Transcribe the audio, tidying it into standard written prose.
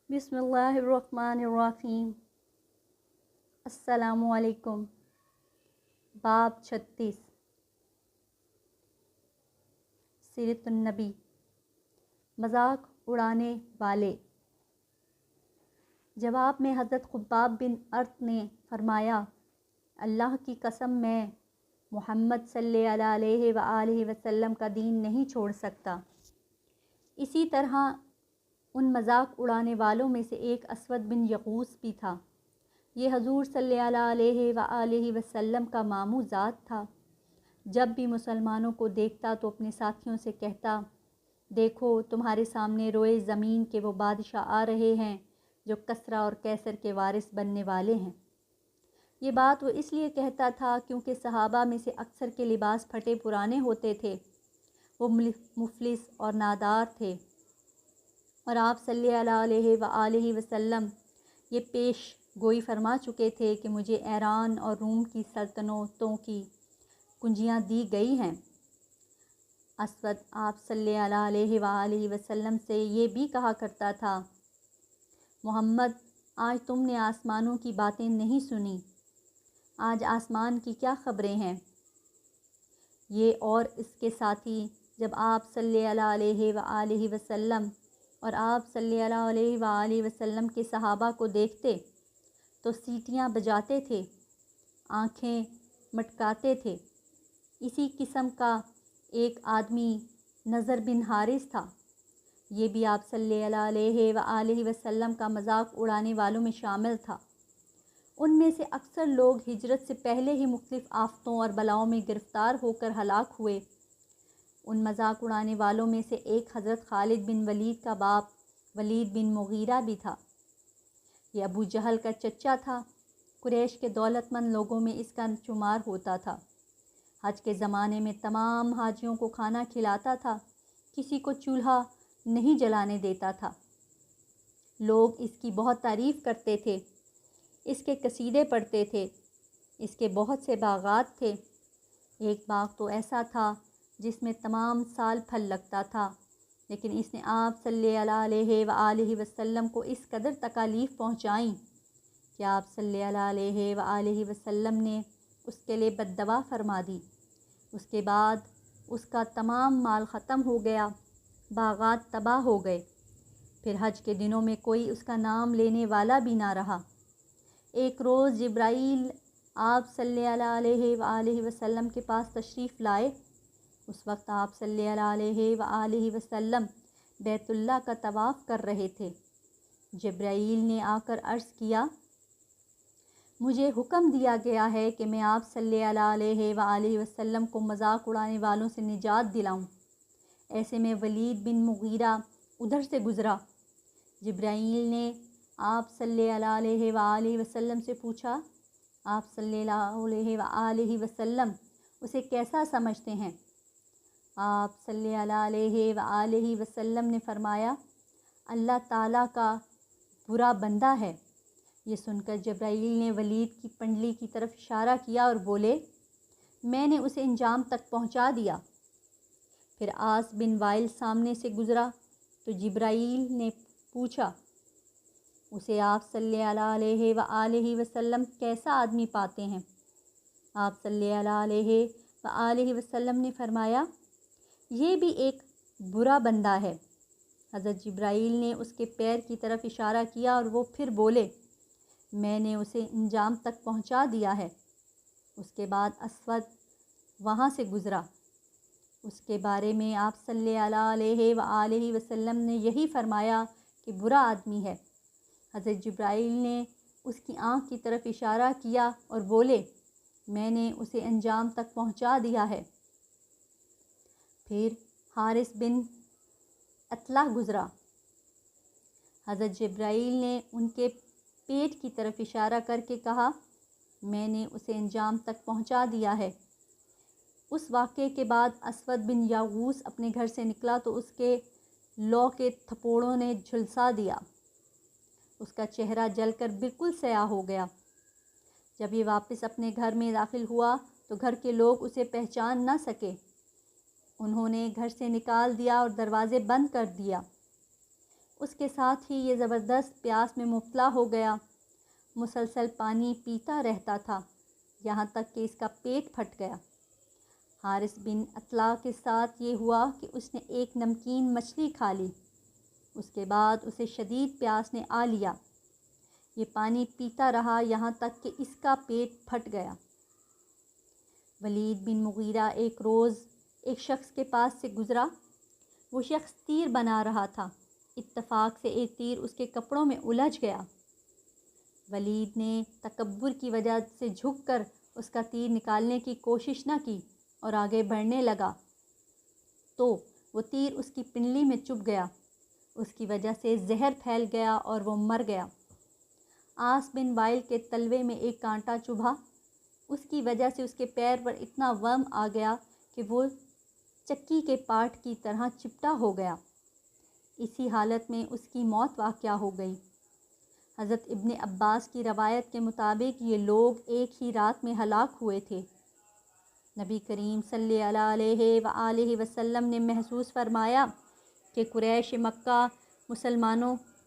बिस्मिल्लाहिर्रहमानिर्रहीम। अस्सलामु अलैकुम। बाब 36 सीरतुन्नबी, मजाक उड़ाने वाले। जवाब में हज़रत खुब्बाब बिन अर्त ने फरमाया, अल्लाह की कसम मैं मोहम्मद सल्लल्लाहु अलैहि वसल्लम का दीन नहीं छोड़ सकता। इसी तरह उन मजाक उड़ाने वालों में से एक असवद बिन यगूस भी था। ये हजूर सल्लल्लाहु अलैहि वसल्लम का मामू ज़ात था। जब भी मुसलमानों को देखता तो अपने साथियों से कहता, देखो तुम्हारे सामने रोए ज़मीन के वो बादशाह आ रहे हैं जो कसरा और कैसर के वारिस बनने वाले हैं। ये बात वो इसलिए कहता था क्योंकि सहाबा में से अक्सर के लिबास फटे पुराने होते थे, वो मुफलिस और नादार थे, और आप सल्लल्लाहु अलैहि वसल्लम ये पेश गोई फरमा चुके थे कि मुझे ईरान और रूम की सल्तनतों की कुंजियाँ दी गई हैं। असवद आप सल्लल्लाहु अलैहि वसल्लम से ये भी कहा करता था, मोहम्मद आज तुमने आसमानों की बातें नहीं सुनी, आज आसमान की क्या खबरें हैं। ये और इसके साथी जब आप सल्लल्लाहु अलैहि वसल्लम और आप सल्लल्लाहु अलैहि वसल्लम के सहाबा को देखते तो सीटियाँ बजाते थे, आँखें मटकाते थे। इसी किस्म का एक आदमी नज़र बिन हारिस था। ये भी आप सल्लल्लाहु अलैहि वसल्लम का मजाक उड़ाने वालों में शामिल था। उनमें से अक्सर लोग हिजरत से पहले ही मुख्तलिफ़ आफ़तों और बलाओं में गिरफ़्तार होकर हलाक हुए। उन मजाक उड़ाने वालों में से एक हज़रत खालिद बिन वलीद का बाप वलीद बिन मुगीरा भी था। यह अबू जहल का चचा था। कुरैश के दौलतमंद लोगों में इसका शुमार होता था। हज के ज़माने में तमाम हाजियों को खाना खिलाता था, किसी को चूल्हा नहीं जलाने देता था। लोग इसकी बहुत तारीफ़ करते थे, इसके कसीदे पढ़ते थे। इसके बहुत से बागात थे। एक बाग तो ऐसा था जिसमें तमाम साल फल लगता था, लेकिन इसने आप सल्लल्लाहु अलैहि वसल्लम को इस कदर तकालीफ़ पहुँचाई कि आप सल्लल्लाहु अलैहि वसल्लम ने उसके लिए बद्दवा फरमा दी। उसके बाद उसका तमाम माल ख़त्म हो गया, बागात तबाह हो गए। फिर हज के दिनों में कोई उसका नाम लेने वाला भी ना रहा। एक रोज़ जिब्राईल आप सल्लल्लाहु अलैहि वसल्लम के पास तशरीफ़ लाए। उस वक्त आप सल्लल्लाहु अलैहि वसल्लम बैतुल्लाह का तवाफ़ कर रहे थे। जिब्राईल ने आकर अर्ज़ किया, मुझे हुक्म दिया गया है कि मैं आप सल्लल्लाहु अलैहि वसल्लम को मजाक उड़ाने वालों से निजात दिलाऊं। ऐसे में वलीद बिन मुगीरा उधर से गुज़रा। जिब्राईल ने आप सल्लल्लाहु अलैहि वसल्लम से पूछा, आप सल्लल्लाहु अलैहि वसल्लम उसे कैसा समझते हैं। आप सल्लल्लाहु अलैहि वसल्लम ने फरमाया, अल्लाह ताला का बुरा बंदा है। ये सुनकर जिब्राईल ने वलीद की पंडली की तरफ इशारा किया और बोले, मैंने उसे इंजाम तक पहुंचा दिया। फिर आस बिन वाइल सामने से गुज़रा तो जिब्राईल ने पूछा, उसे आप सल्लल्लाहु अलैहि वसल्लम कैसा आदमी पाते हैं। आप सल्लल्लाहु अलैहि वसल्लम ने फरमाया, ये भी एक बुरा बंदा है। हज़रत जिब्राईल ने उसके पैर की तरफ इशारा किया और वो फिर बोले, मैंने उसे इंजाम तक पहुंचा दिया है। उसके बाद असवद वहाँ से गुज़रा। उसके बारे में आप सल्लल्लाहु अलैहि वसल्लम ने यही फरमाया कि बुरा आदमी है। हज़रत जिब्राईल ने उसकी आँख की तरफ इशारा किया और बोले, मैंने उसे अंजाम तक पहुँचा दिया है। फिर हारिस बिन अतला गुज़रा। हज़रत जिब्राईल ने उनके पेट की तरफ इशारा करके कहा, मैंने उसे अंजाम तक पहुँचा दिया है। उस वाक़े के बाद असवद बिन यागूस अपने घर से निकला तो उसके लौ के थपोड़ों ने झुलसा दिया। उसका चेहरा जलकर बिल्कुल स्याह हो गया। जब ये वापस अपने घर में दाखिल हुआ तो घर के लोग उसे पहचान न सके। उन्होंने घर से निकाल दिया और दरवाज़े बंद कर दिया। اس کے ساتھ ہی یہ زبردست پیاس میں مبتلا ہو گیا۔ مسلسل پانی پیتا رہتا تھا یہاں تک کہ اس کا پیٹ پھٹ گیا۔ حارث بن اطلاع کے ساتھ یہ ہوا کہ اس نے ایک نمکین مچھلی کھا لی، اس کے بعد اسے شدید پیاس نے آ لیا۔ یہ پانی پیتا رہا یہاں تک کہ اس کا پیٹ پھٹ گیا۔ ولید بن مغیرہ ایک روز ایک شخص کے پاس سے گزرا۔ وہ شخص تیر بنا رہا تھا۔ اتفاق سے ایک تیر اس کے کپڑوں میں الجھ گیا۔ ولید نے تکبر کی وجہ سے جھک کر اس کا تیر نکالنے کی کوشش نہ کی اور آگے بڑھنے لگا تو وہ تیر اس کی پنڈلی میں چبھ گیا۔ اس کی وجہ سے زہر پھیل گیا اور وہ مر گیا۔ عاص بن وائل کے تلوے میں ایک کانٹا چبھا، اس کی وجہ سے اس کے پیر پر اتنا ورم آ گیا کہ وہ چکی کے پاٹ کی طرح چپٹا ہو گیا۔ اسی حالت میں اس کی موت واقع ہو گئی۔ حضرت ابن عباس کی روایت کے مطابق یہ لوگ ایک ہی رات میں ہلاک ہوئے تھے۔ نبی کریم صلی اللہ علیہ وآلہ وسلم نے محسوس فرمایا کہ قریش مکہ مسلمانوں